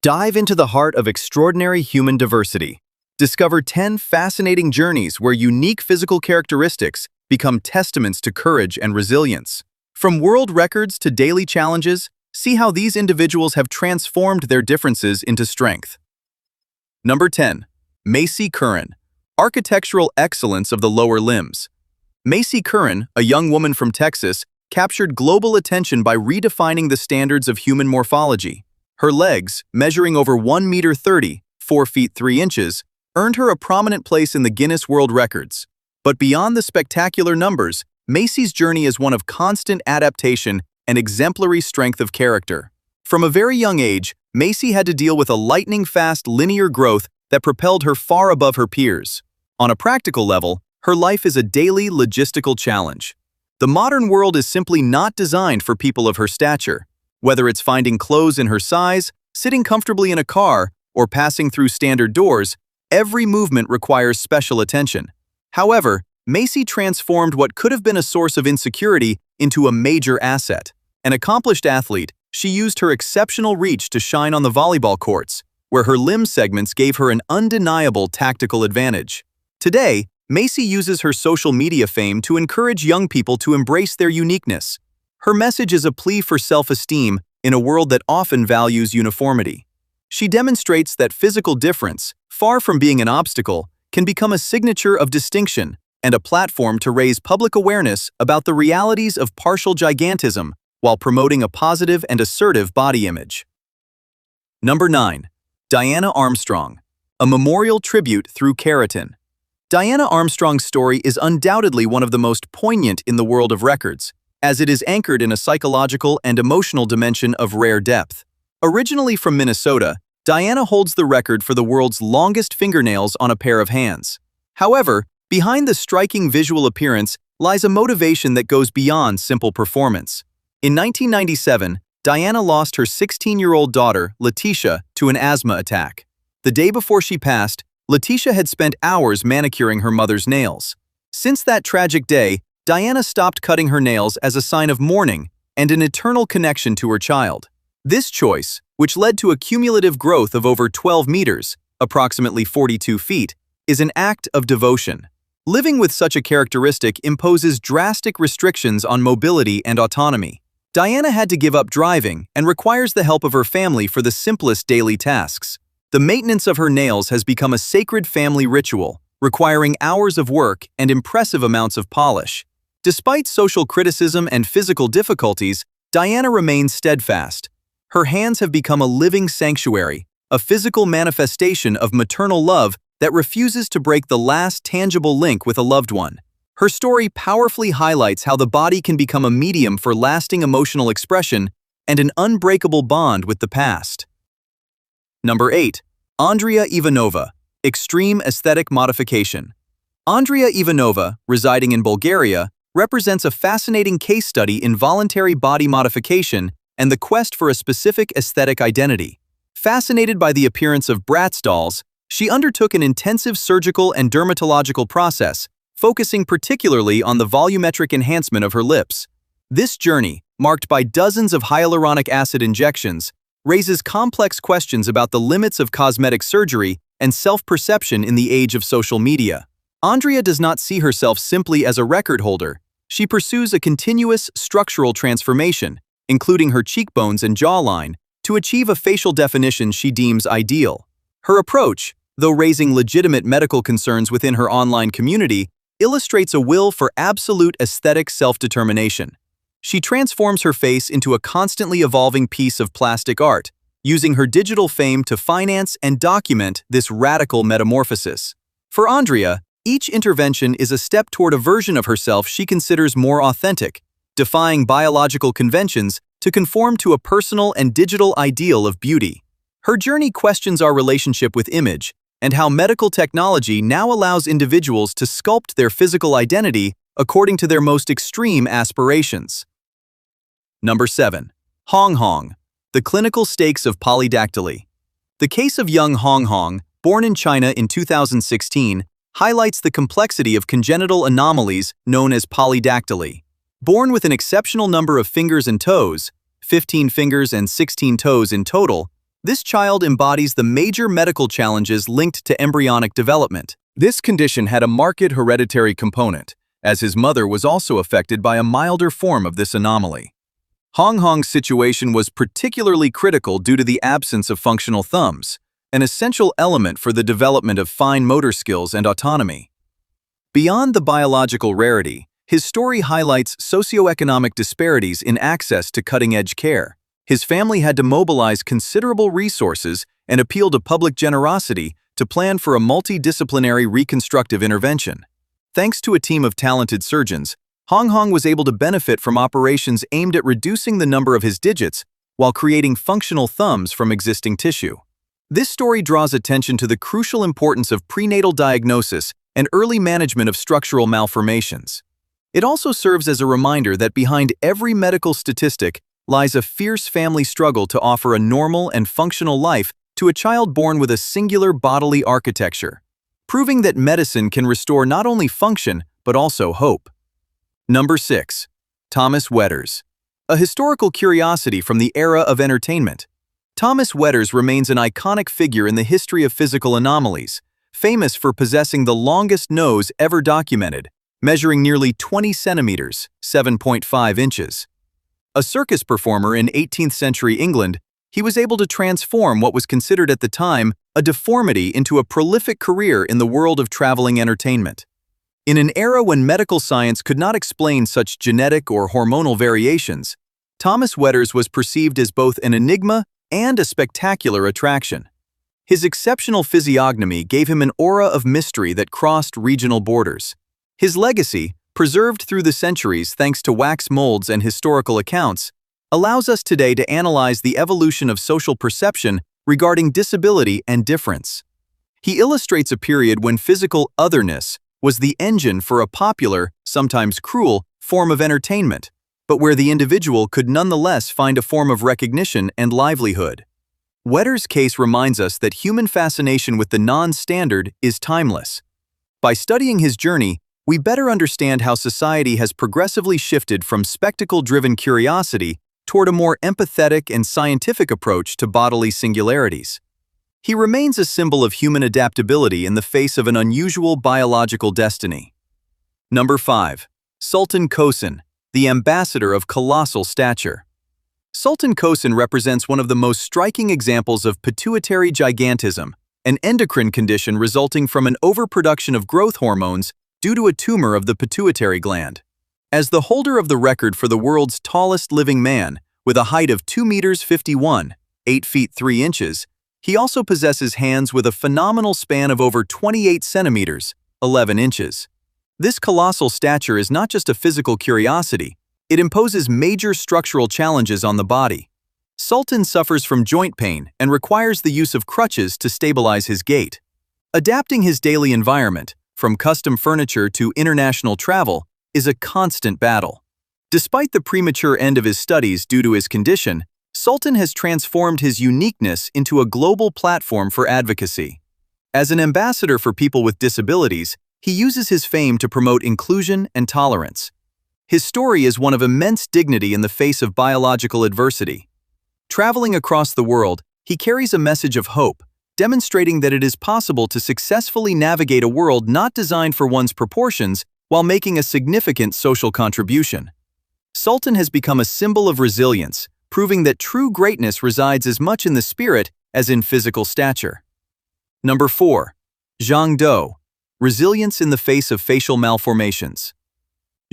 Dive into the heart of extraordinary human diversity. Discover 10 fascinating journeys where unique physical characteristics become testaments to courage and resilience. From world records to daily challenges, see how these individuals have transformed their differences into strength. Number 10. Macy Curran. Architectural excellence of the lower limbs. Macy Curran, a young woman from Texas, captured global attention by redefining the standards of human morphology. Her legs, measuring over 1.30 meters, 4 feet 3 inches, earned her a prominent place in the Guinness World Records. But beyond the spectacular numbers, Macy's journey is one of constant adaptation and exemplary strength of character. From a very young age, Macy had to deal with a lightning-fast linear growth that propelled her far above her peers. On a practical level, her life is a daily logistical challenge. The modern world is simply not designed for people of her stature. Whether it's finding clothes in her size, sitting comfortably in a car, or passing through standard doors, every movement requires special attention. However, Macy transformed what could have been a source of insecurity into a major asset. An accomplished athlete, she used her exceptional reach to shine on the volleyball courts, where her limb segments gave her an undeniable tactical advantage. Today, Macy uses her social media fame to encourage young people to embrace their uniqueness. Her message is a plea for self-esteem in a world that often values uniformity. She demonstrates that physical difference, far from being an obstacle, can become a signature of distinction and a platform to raise public awareness about the realities of partial gigantism while promoting a positive and assertive body image. Number 9. Diana Armstrong. A memorial tribute through keratin. Diana Armstrong's story is undoubtedly one of the most poignant in the world of records, as it is anchored in a psychological and emotional dimension of rare depth. Originally from Minnesota, Diana holds the record for the world's longest fingernails on a pair of hands. However, behind the striking visual appearance lies a motivation that goes beyond simple performance. In 1997, Diana lost her 16-year-old daughter, Letitia, to an asthma attack. The day before she passed, Letitia had spent hours manicuring her mother's nails. Since that tragic day, Diana stopped cutting her nails as a sign of mourning and an eternal connection to her child. This choice, which led to a cumulative growth of over 12 meters, approximately 42 feet, is an act of devotion. Living with such a characteristic imposes drastic restrictions on mobility and autonomy. Diana had to give up driving and requires the help of her family for the simplest daily tasks. The maintenance of her nails has become a sacred family ritual, requiring hours of work and impressive amounts of polish. Despite social criticism and physical difficulties, Diana remains steadfast. Her hands have become a living sanctuary, a physical manifestation of maternal love that refuses to break the last tangible link with a loved one. Her story powerfully highlights how the body can become a medium for lasting emotional expression and an unbreakable bond with the past. Number 8. Andrea Ivanova. Extreme aesthetic modification. Andrea Ivanova, residing in Bulgaria, represents a fascinating case study in voluntary body modification and the quest for a specific aesthetic identity. Fascinated by the appearance of Bratz dolls, she undertook an intensive surgical and dermatological process, focusing particularly on the volumetric enhancement of her lips. This journey, marked by dozens of hyaluronic acid injections, raises complex questions about the limits of cosmetic surgery and self-perception in the age of social media. Andrea does not see herself simply as a record holder. She pursues a continuous structural transformation, including her cheekbones and jawline, to achieve a facial definition she deems ideal. Her approach, though raising legitimate medical concerns within her online community, illustrates a will for absolute aesthetic self-determination. She transforms her face into a constantly evolving piece of plastic art, using her digital fame to finance and document this radical metamorphosis. For Andrea, each intervention is a step toward a version of herself she considers more authentic, defying biological conventions to conform to a personal and digital ideal of beauty. Her journey questions our relationship with image and how medical technology now allows individuals to sculpt their physical identity according to their most extreme aspirations. Number 7. Hong Hong. The clinical stakes of polydactyly. The case of young Hong Hong, born in China in 2016, highlights the complexity of congenital anomalies known as polydactyly. Born with an exceptional number of fingers and toes, 15 fingers and 16 toes in total, This child embodies the major medical challenges linked to embryonic development. This condition had a marked hereditary component, as his mother was also affected by a milder form of this anomaly. Hong Hong's situation was particularly critical due to the absence of functional thumbs, an essential element for the development of fine motor skills and autonomy. Beyond the biological rarity, his story highlights socioeconomic disparities in access to cutting-edge care. His family had to mobilize considerable resources and appeal to public generosity to plan for a multidisciplinary reconstructive intervention. Thanks to a team of talented surgeons, Hong Hong was able to benefit from operations aimed at reducing the number of his digits while creating functional thumbs from existing tissue. This story draws attention to the crucial importance of prenatal diagnosis and early management of structural malformations. It also serves as a reminder that behind every medical statistic lies a fierce family struggle to offer a normal and functional life to a child born with a singular bodily architecture, proving that medicine can restore not only function but also hope. Number 6. Thomas Wetters. A historical curiosity from the era of entertainment. Thomas Wetters remains an iconic figure in the history of physical anomalies, famous for possessing the longest nose ever documented, measuring nearly 20 centimeters, 7.5 inches. A circus performer in 18th century England, he was able to transform what was considered at the time a deformity into a prolific career in the world of traveling entertainment. In an era when medical science could not explain such genetic or hormonal variations, Thomas Wetters was perceived as both an enigma and a spectacular attraction. His exceptional physiognomy gave him an aura of mystery that crossed regional borders. His legacy, preserved through the centuries thanks to wax molds and historical accounts, allows us today to analyze the evolution of social perception regarding disability and difference. He illustrates a period when physical otherness was the engine for a popular, sometimes cruel, form of entertainment, but where the individual could nonetheless find a form of recognition and livelihood. Wetters' case reminds us that human fascination with the non-standard is timeless. By studying his journey, we better understand how society has progressively shifted from spectacle-driven curiosity toward a more empathetic and scientific approach to bodily singularities. He remains a symbol of human adaptability in the face of an unusual biological destiny. Number 5. Sultan Kosin, the ambassador of colossal stature. Sultan Kosin represents one of the most striking examples of pituitary gigantism, an endocrine condition resulting from an overproduction of growth hormones due to a tumor of the pituitary gland. As the holder of the record for the world's tallest living man, with a height of 2 meters 51, 8 feet 3 inches, he also possesses hands with a phenomenal span of over 28 centimeters, 11 inches. This colossal stature is not just a physical curiosity, it imposes major structural challenges on the body. Sultan suffers from joint pain and requires the use of crutches to stabilize his gait. Adapting his daily environment, from custom furniture to international travel, is a constant battle. Despite the premature end of his studies due to his condition, Sultan has transformed his uniqueness into a global platform for advocacy. As an ambassador for people with disabilities, he uses his fame to promote inclusion and tolerance. His story is one of immense dignity in the face of biological adversity. Traveling across the world, he carries a message of hope, demonstrating that it is possible to successfully navigate a world not designed for one's proportions while making a significant social contribution. Sultan has become a symbol of resilience, proving that true greatness resides as much in the spirit as in physical stature. Number 4. Zhang Do, resilience in the face of facial malformations.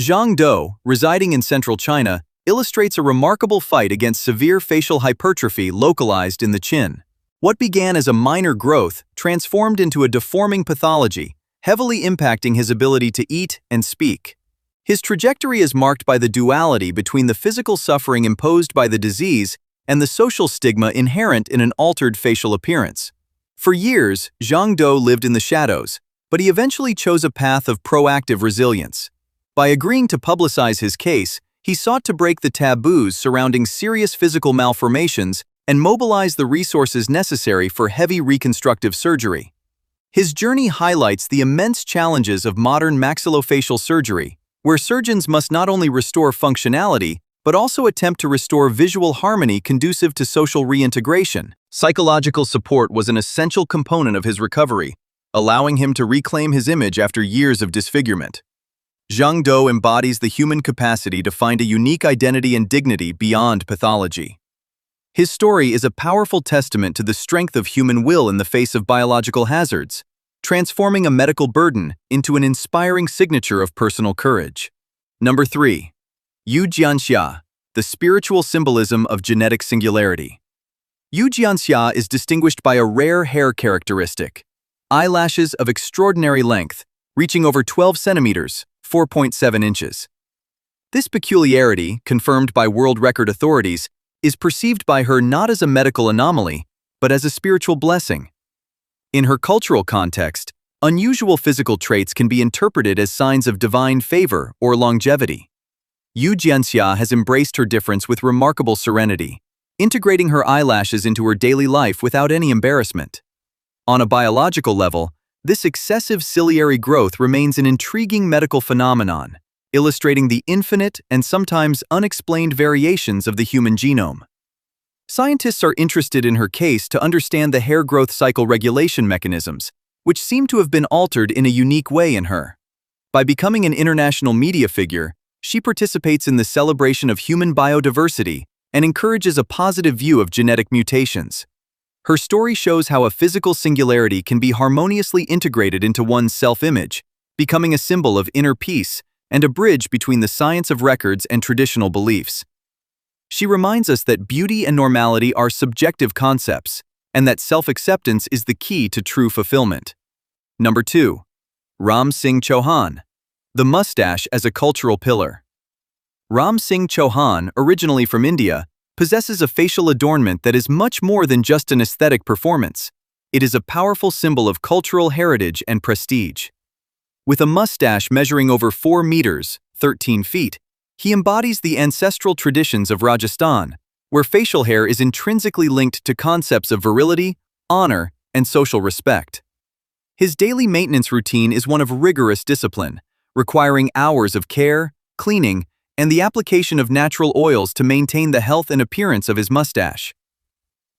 Zhang Do, residing in central China, illustrates a remarkable fight against severe facial hypertrophy localized in the chin. What began as a minor growth transformed into a deforming pathology, heavily impacting his ability to eat and speak. His trajectory is marked by the duality between the physical suffering imposed by the disease and the social stigma inherent in an altered facial appearance. For years, Zhang Do lived in the shadows, but he eventually chose a path of proactive resilience. By agreeing to publicize his case, he sought to break the taboos surrounding serious physical malformations and mobilize the resources necessary for heavy reconstructive surgery. His journey highlights the immense challenges of modern maxillofacial surgery, where surgeons must not only restore functionality, but also attempt to restore visual harmony conducive to social reintegration. Psychological support was an essential component of his recovery, allowing him to reclaim his image after years of disfigurement. Zhang Dou embodies the human capacity to find a unique identity and dignity beyond pathology. His story is a powerful testament to the strength of human will in the face of biological hazards, transforming a medical burden into an inspiring signature of personal courage. Number 3. Yu Jianxia, the spiritual symbolism of genetic singularity. Yu Jianxia is distinguished by a rare hair characteristic, eyelashes of extraordinary length, reaching over 12 centimeters, 4.7 inches. This peculiarity, confirmed by world record authorities, is perceived by her not as a medical anomaly, but as a spiritual blessing. In her cultural context, unusual physical traits can be interpreted as signs of divine favor or longevity. Yu Jianxia has embraced her difference with remarkable serenity, integrating her eyelashes into her daily life without any embarrassment. On a biological level, this excessive ciliary growth remains an intriguing medical phenomenon, illustrating the infinite and sometimes unexplained variations of the human genome. Scientists are interested in her case to understand the hair growth cycle regulation mechanisms, which seem to have been altered in a unique way in her. By becoming an international media figure, she participates in the celebration of human biodiversity and encourages a positive view of genetic mutations. Her story shows how a physical singularity can be harmoniously integrated into one's self-image, becoming a symbol of inner peace and a bridge between the science of records and traditional beliefs. She reminds us that beauty and normality are subjective concepts, and that self-acceptance is the key to true fulfillment. Number 2. Ram Singh Chauhan, the mustache as a cultural pillar. Ram Singh Chauhan, originally from India, possesses a facial adornment that is much more than just an aesthetic performance. It is a powerful symbol of cultural heritage and prestige. With a mustache measuring over 4 meters, 13 feet, he embodies the ancestral traditions of Rajasthan, where facial hair is intrinsically linked to concepts of virility, honor, and social respect. His daily maintenance routine is one of rigorous discipline, requiring hours of care, cleaning, and the application of natural oils to maintain the health and appearance of his mustache.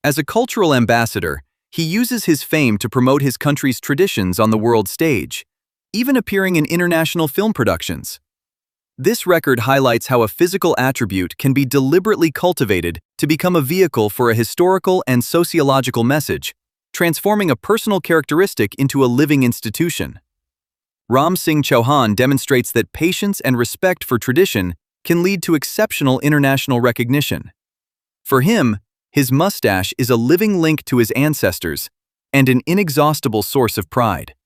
As a cultural ambassador, he uses his fame to promote his country's traditions on the world stage, even appearing in international film productions. This record highlights how a physical attribute can be deliberately cultivated to become a vehicle for a historical and sociological message, transforming a personal characteristic into a living institution. Ram Singh Chauhan demonstrates that patience and respect for tradition can lead to exceptional international recognition. For him, his mustache is a living link to his ancestors and an inexhaustible source of pride.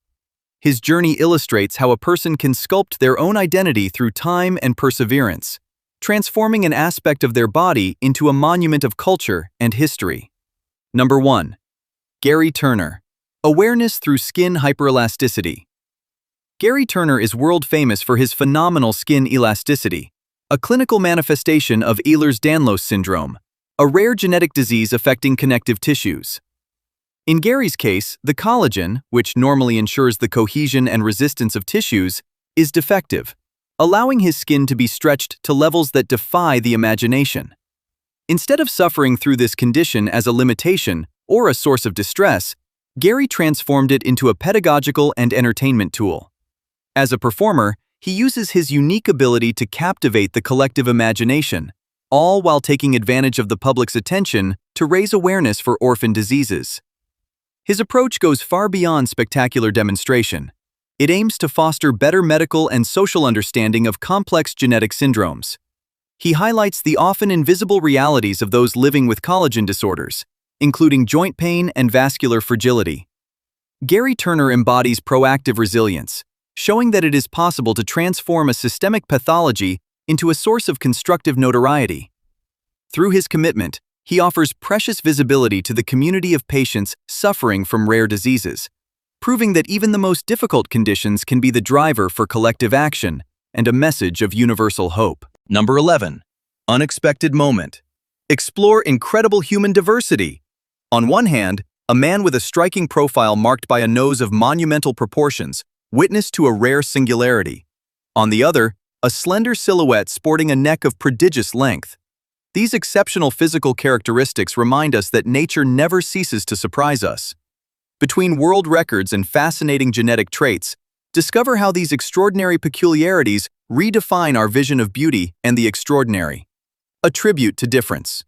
His journey illustrates how a person can sculpt their own identity through time and perseverance, transforming an aspect of their body into a monument of culture and history. Number 1. Gary Turner, awareness through skin hyperelasticity. Gary Turner is world famous for his phenomenal skin elasticity, a clinical manifestation of Ehlers-Danlos syndrome, a rare genetic disease affecting connective tissues. In Gary's case, the collagen, which normally ensures the cohesion and resistance of tissues, is defective, allowing his skin to be stretched to levels that defy the imagination. Instead of suffering through this condition as a limitation or a source of distress, Gary transformed it into a pedagogical and entertainment tool. As a performer, he uses his unique ability to captivate the collective imagination, all while taking advantage of the public's attention to raise awareness for orphan diseases. His approach goes far beyond spectacular demonstration. It aims to foster better medical and social understanding of complex genetic syndromes. He highlights the often invisible realities of those living with collagen disorders, including joint pain and vascular fragility. Gary Turner embodies proactive resilience, showing that it is possible to transform a systemic pathology into a source of constructive notoriety. Through his commitment, he offers precious visibility to the community of patients suffering from rare diseases, proving that even the most difficult conditions can be the driver for collective action and a message of universal hope. Number 11. Unexpected moment. Explore incredible human diversity. On one hand, a man with a striking profile marked by a nose of monumental proportions, witness to a rare singularity. On the other, a slender silhouette sporting a neck of prodigious length. These exceptional physical characteristics remind us that nature never ceases to surprise us. Between world records and fascinating genetic traits, discover how these extraordinary peculiarities redefine our vision of beauty and the extraordinary. A tribute to difference.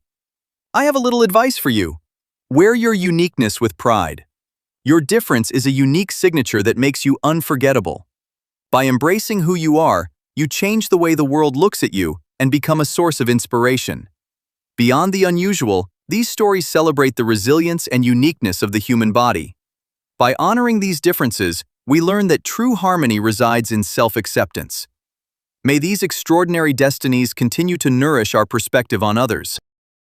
I have a little advice for you. Wear your uniqueness with pride. Your difference is a unique signature that makes you unforgettable. By embracing who you are, you change the way the world looks at you and become a source of inspiration. Beyond the unusual, these stories celebrate the resilience and uniqueness of the human body. By honoring these differences, we learn that true harmony resides in self-acceptance. May these extraordinary destinies continue to nourish our perspective on others.